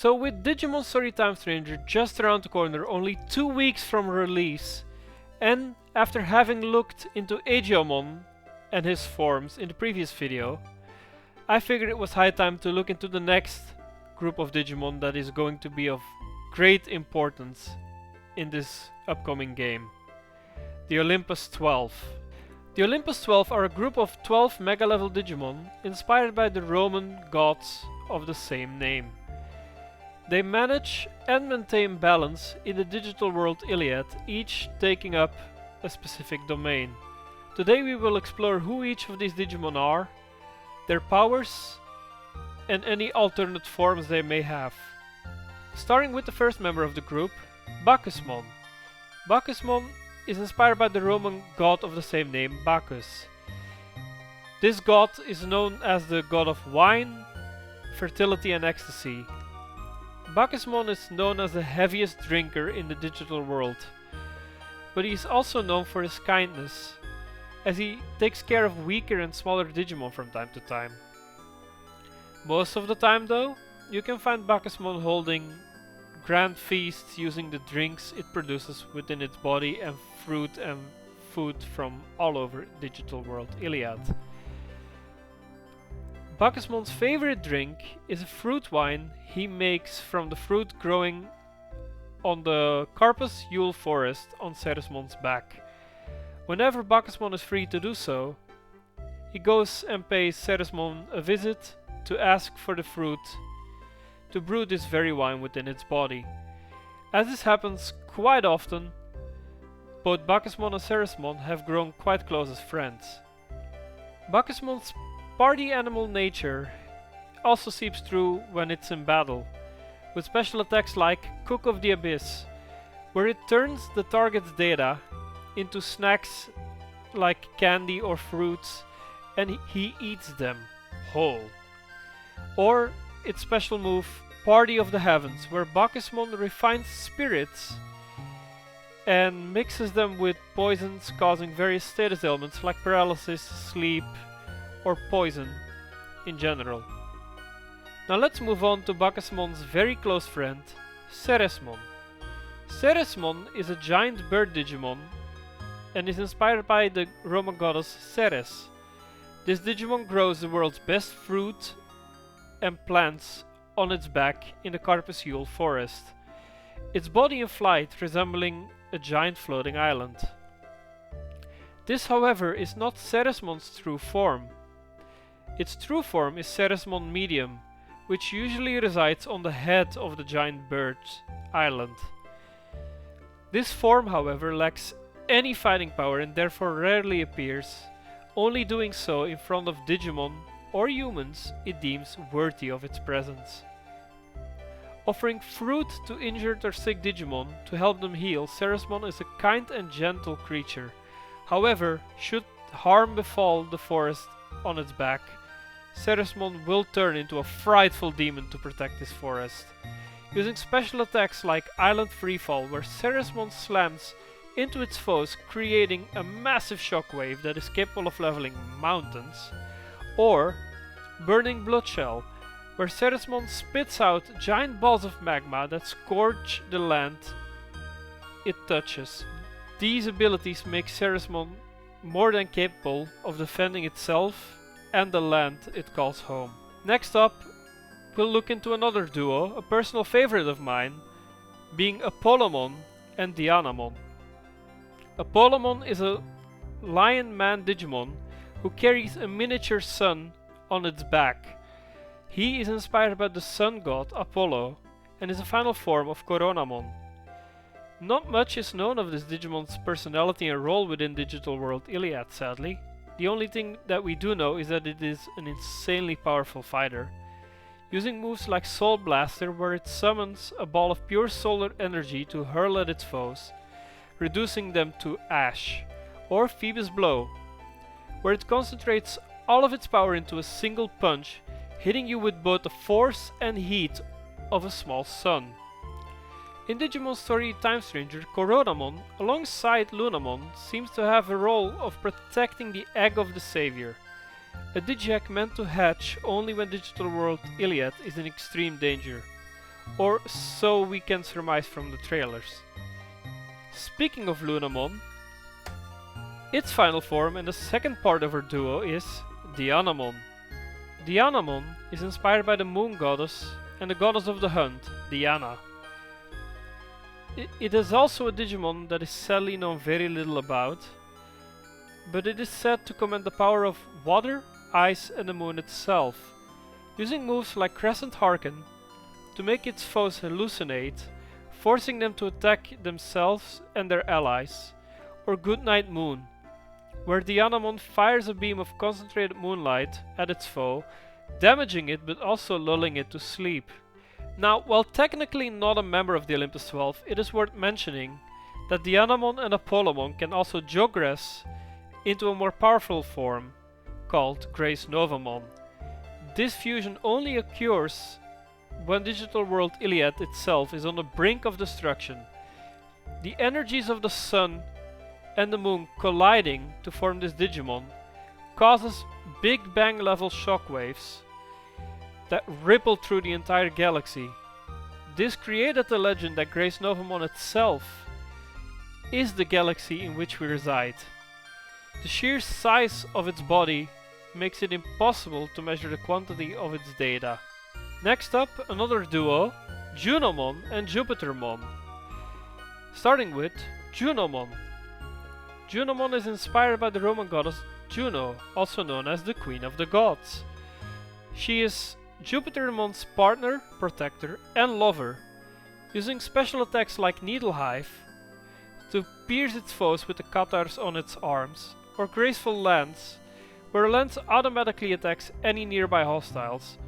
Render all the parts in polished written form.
So with Digimon Story Time Stranger just around the corner, only 2 weeks from release, and after having looked into Agiomon and his forms in the previous video, I figured it was high time to look into the next group of Digimon that is going to be of great importance in this upcoming game. The Olympus XII. The Olympus XII are a group of 12 mega level Digimon inspired by the Roman gods of the same name. They manage and maintain balance in the Digital World Iliad, each taking up a specific domain. Today we will explore who each of these Digimon are, their powers, and any alternate forms they may have. Starting with the first member of the group, Bakusmon. Bakusmon is inspired by the Roman god of the same name, Bacchus. This god is known as the god of wine, fertility and ecstasy. Bakusmon is known as the heaviest drinker in the digital world, but he is also known for his kindness, as he takes care of weaker and smaller Digimon from time to time. Most of the time though, you can find Bakusmon holding grand feasts using the drinks it produces within its body and fruit and food from all over Digital World Iliad. Bakusmon's favorite drink is a fruit wine he makes from the fruit growing on the Carpus Yule forest on Ceresmon's back. Whenever Bakusmon is free to do so, he goes and pays Ceresmon a visit to ask for the fruit to brew this very wine within its body. As this happens quite often, both Bakusmon and Ceresmon have grown quite close as friends. Bakusmon's party animal nature also seeps through when it's in battle, with special attacks like Cook of the Abyss, where it turns the target's data into snacks like candy or fruits and he eats them whole. Or its special move, Party of the Heavens, where Bakusmon refines spirits and mixes them with poisons causing various status ailments like paralysis, sleep, or poison in general. Now let's move on to Bakusmon's very close friend, Ceresmon. Ceresmon is a giant bird Digimon and is inspired by the Roman goddess Ceres. This Digimon grows the world's best fruit and plants on its back in the Carpus Yule forest, its body in flight resembling a giant floating island. This, however, is not Ceresmon's true form. Its true form is Ceresmon Medium, which usually resides on the head of the giant bird's island. This form, however, lacks any fighting power and therefore rarely appears, only doing so in front of Digimon or humans it deems worthy of its presence. Offering fruit to injured or sick Digimon to help them heal, Ceresmon is a kind and gentle creature. However, should harm befall the forest on its back, Ceresmon will turn into a frightful demon to protect this forest. Using special attacks like Island Freefall, where Ceresmon slams into its foes, creating a massive shockwave that is capable of leveling mountains, or Burning Bloodshell, where Ceresmon spits out giant balls of magma that scorch the land it touches. These abilities make Ceresmon more than capable of defending itself and the land it calls home. Next up, we'll look into another duo, a personal favorite of mine, being Apolon and Dianamon. Apolon is a lion man Digimon who carries a miniature sun on its back. He is inspired by the sun god Apollo and is a final form of Coronamon. Not much is known of this Digimon's personality and role within Digital World Iliad, sadly. The only thing that we do know is that it is an insanely powerful fighter, using moves like Soul Blaster, where it summons a ball of pure solar energy to hurl at its foes, reducing them to ash, or Phoebus Blow, where it concentrates all of its power into a single punch, hitting you with both the force and heat of a small sun. In Digimon Story Time Stranger, Coronamon, alongside Lunamon, seems to have a role of protecting the egg of the savior, a Digiegg meant to hatch only when Digital World Iliad is in extreme danger, or so we can surmise from the trailers. Speaking of Lunamon, its final form and the second part of her duo is Dianamon. Dianamon is inspired by the moon goddess and the goddess of the hunt, Diana. It is also a Digimon that is sadly known very little about, but it is said to command the power of water, ice and the moon itself, using moves like Crescent Harken to make its foes hallucinate, forcing them to attack themselves and their allies, or Goodnight Moon, where Dianamon fires a beam of concentrated moonlight at its foe, damaging it but also lulling it to sleep. Now, while technically not a member of the Olympus XII, it is worth mentioning that Dianamon and Apollomon can also progress into a more powerful form called Grace-Novamon. This fusion only occurs when Digital World Iliad itself is on the brink of destruction. The energies of the sun and the moon colliding to form this Digimon causes Big Bang level shockwaves that ripple through the entire galaxy. This created the legend that Grace-Novamon itself is the galaxy in which we reside. The sheer size of its body makes it impossible to measure the quantity of its data. Next up, another duo, Junomon and Jupitermon. Starting with Junomon. Junomon is inspired by the Roman goddess Juno, also known as the Queen of the Gods. She is Jupitermon's partner, protector and lover, using special attacks like Needle Hive to pierce its foes with the catars on its arms, or Graceful Lance, where a lance automatically attacks any nearby hostiles.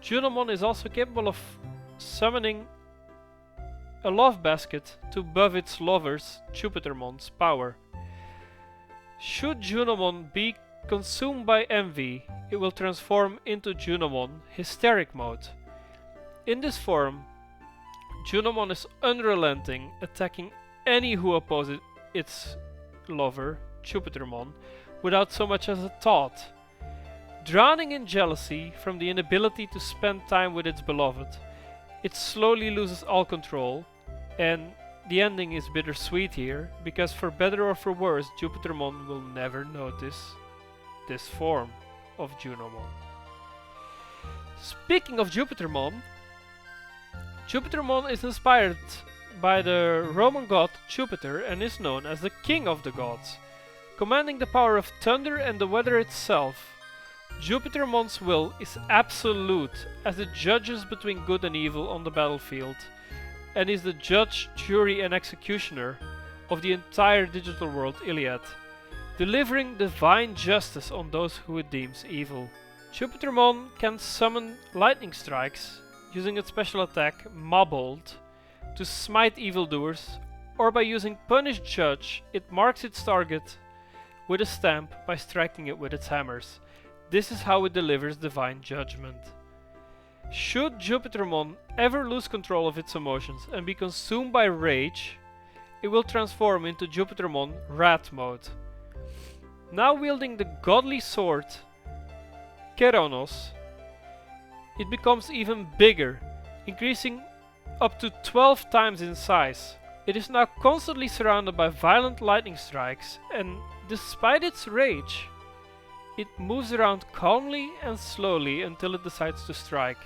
Junomon is also capable of summoning a love basket to buff its lover's, Jupitermon's, power. Should Junomon be consumed by envy, it will transform into Junomon Hysteric Mode. In this form, Junomon is unrelenting, attacking any who oppose its lover, Jupitermon, without so much as a thought. Drowning in jealousy from the inability to spend time with its beloved, it slowly loses all control, and the ending is bittersweet here, because for better or for worse, Jupitermon will never notice this form of Junomon. Speaking of Jupitermon, Jupitermon is inspired by the Roman god Jupiter and is known as the King of the Gods, commanding the power of thunder and the weather itself. Jupitermon's will is absolute, as it judges between good and evil on the battlefield, and is the judge, jury and executioner of the entire Digital World Iliad, delivering divine justice on those who it deems evil. Jupitermon can summon lightning strikes using its special attack Mabold to smite evildoers, or by using Punish Judge, it marks its target with a stamp by striking it with its hammers. This is how it delivers divine judgment. Should Jupitermon ever lose control of its emotions and be consumed by rage, it will transform into Jupitermon Rat Mode. Now wielding the godly sword Keronos, it becomes even bigger, increasing up to 12 times in size. It is now constantly surrounded by violent lightning strikes, and despite its rage, it moves around calmly and slowly until it decides to strike,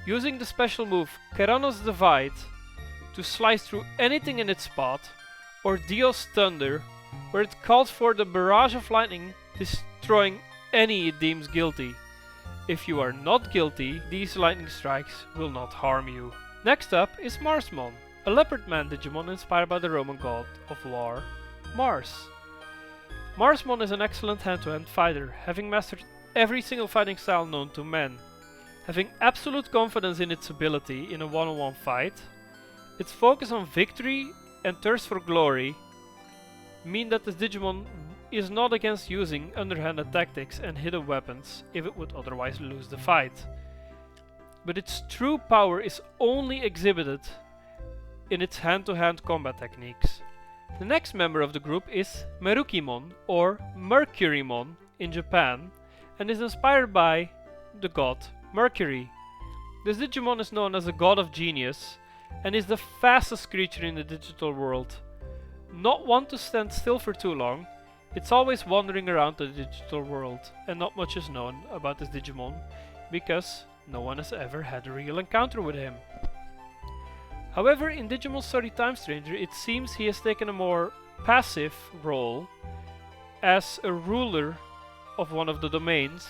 using the special move Keronos Divide to slice through anything in its path, or Dios Thunder, where it calls for the barrage of lightning, destroying any it deems guilty. If you are not guilty, these lightning strikes will not harm you. Next up is Marsmon, a leopard man Digimon inspired by the Roman god of war, Mars. Marsmon is an excellent hand-to-hand fighter, having mastered every single fighting style known to man. Having absolute confidence in its ability in a one-on-one fight, its focus on victory and thirst for glory mean that this Digimon is not against using underhanded tactics and hidden weapons if it would otherwise lose the fight. But its true power is only exhibited in its hand-to-hand combat techniques. The next member of the group is Mercurymon, or Mercurymon in Japan, and is inspired by the god Mercury. This Digimon is known as a god of genius and is the fastest creature in the digital world. Not one to stand still for too long, it's always wandering around the digital world, and not much is known about this Digimon because no one has ever had a real encounter with him. However, in Digimon Story Time Stranger, it seems he has taken a more passive role as a ruler of one of the domains,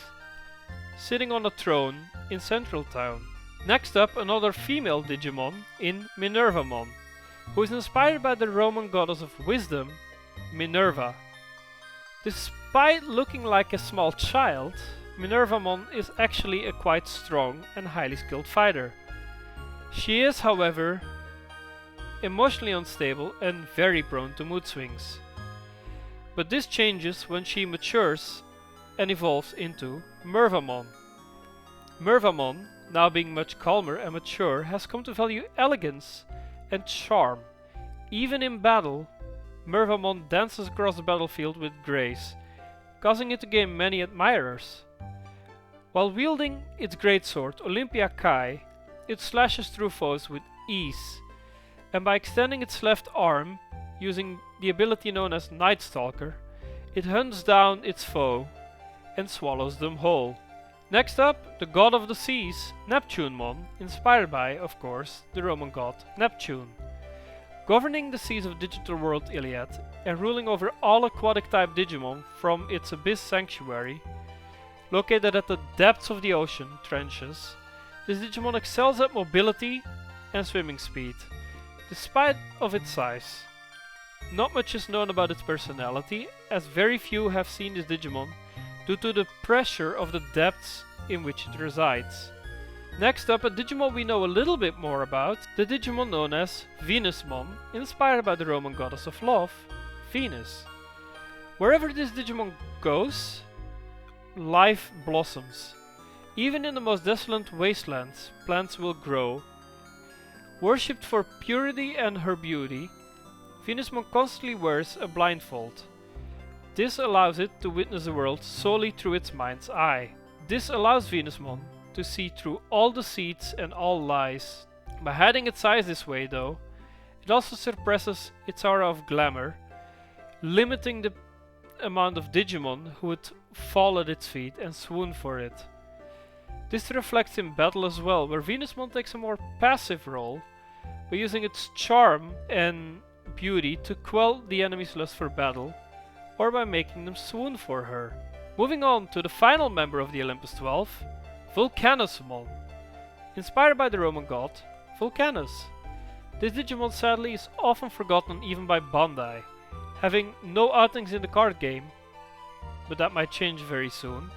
sitting on a throne in Central Town. Next up, another female Digimon in Minervamon, who is inspired by the Roman goddess of wisdom, Minerva. Despite looking like a small child, Minervamon is actually a quite strong and highly skilled fighter. She is, however, emotionally unstable and very prone to mood swings. But this changes when she matures and evolves into Mervamon. Mervamon, now being much calmer and mature, has come to value elegance and charm. Even in battle, Mervamon dances across the battlefield with grace, causing it to gain many admirers. While wielding its greatsword, Olympia Kai, it slashes through foes with ease, and by extending its left arm, using the ability known as Night Stalker, it hunts down its foe and swallows them whole. Next up, the god of the seas, Neptunemon, inspired by, of course, the Roman god Neptune. Governing the seas of Digital World Iliad and ruling over all aquatic type Digimon from its abyss sanctuary, located at the depths of the ocean trenches, this Digimon excels at mobility and swimming speed, despite of its size. Not much is known about its personality, as very few have seen this Digimon due to the pressure of the depths in which it resides. Next up, a Digimon we know a little bit more about, the Digimon known as Venusmon, inspired by the Roman goddess of love, Venus. Wherever this Digimon goes, life blossoms. Even in the most desolate wastelands, plants will grow. Worshipped for purity and her beauty, Venusmon constantly wears a blindfold. This allows it to witness the world solely through its mind's eye. This allows Venusmon to see through all deceits and all lies. By hiding its eyes this way though, it also suppresses its aura of glamour, limiting the amount of Digimon who would fall at its feet and swoon for it. This reflects in battle as well, where Venusmon takes a more passive role by using its charm and beauty to quell the enemy's lust for battle, or by making them swoon for her. Moving on to the final member of the Olympus XII, Vulcanusmon. Inspired by the Roman god, Vulcanus. This Digimon sadly is often forgotten even by Bandai, having no outings in the card game, but that might change very soon,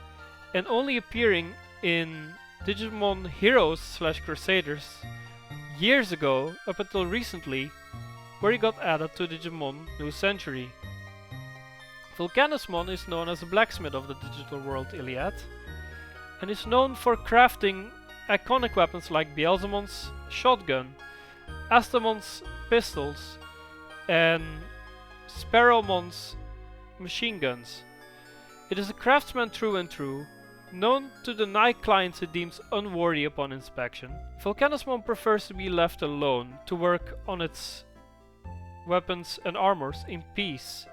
and only appearing in Digimon Heroes / Crusaders years ago up until recently, where he got added to Digimon New Century. Vulcanusmon is known as the blacksmith of the Digital World Iliad, and is known for crafting iconic weapons like Beelzemon's shotgun, Astamon's pistols, and Sparrowmon's machine guns. It is a craftsman through and through, known to deny clients it deems unworthy upon inspection. Vulcanusmon prefers to be left alone to work on its weapons and armors in peace.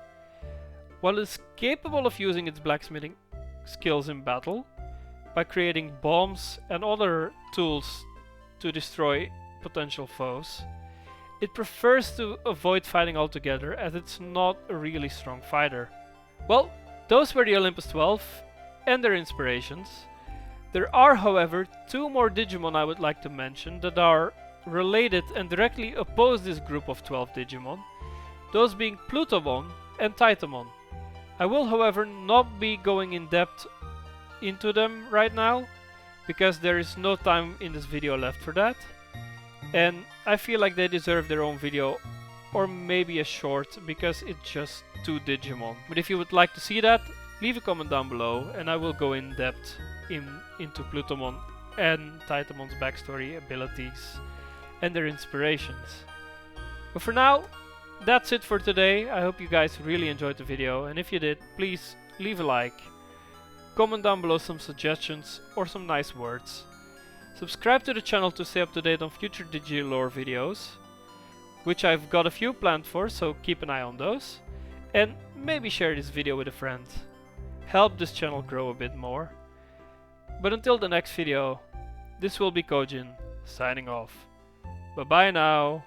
While it is capable of using its blacksmithing skills in battle, by creating bombs and other tools to destroy potential foes, it prefers to avoid fighting altogether, as it's not a really strong fighter. Well, those were the Olympus XII and their inspirations. There are, however, two more Digimon I would like to mention that are related and directly oppose this group of 12 Digimon, those being Plutomon and Titamon. I will, however, not be going in depth into them right now, because there is no time in this video left for that, and I feel like they deserve their own video, or maybe a short, because it's just two Digimon. But if you would like to see that, leave a comment down below and I will go in depth into Plutomon and Titamon's backstory, abilities and their inspirations. But for now, that's it for today. I hope you guys really enjoyed the video, and if you did, please leave a like, comment down below some suggestions or some nice words. Subscribe to the channel to stay up to date on future Digilore videos, which I've got a few planned for, so keep an eye on those. And maybe share this video with a friend. Help this channel grow a bit more. But until the next video, this will be Kojin, signing off. Bye bye now.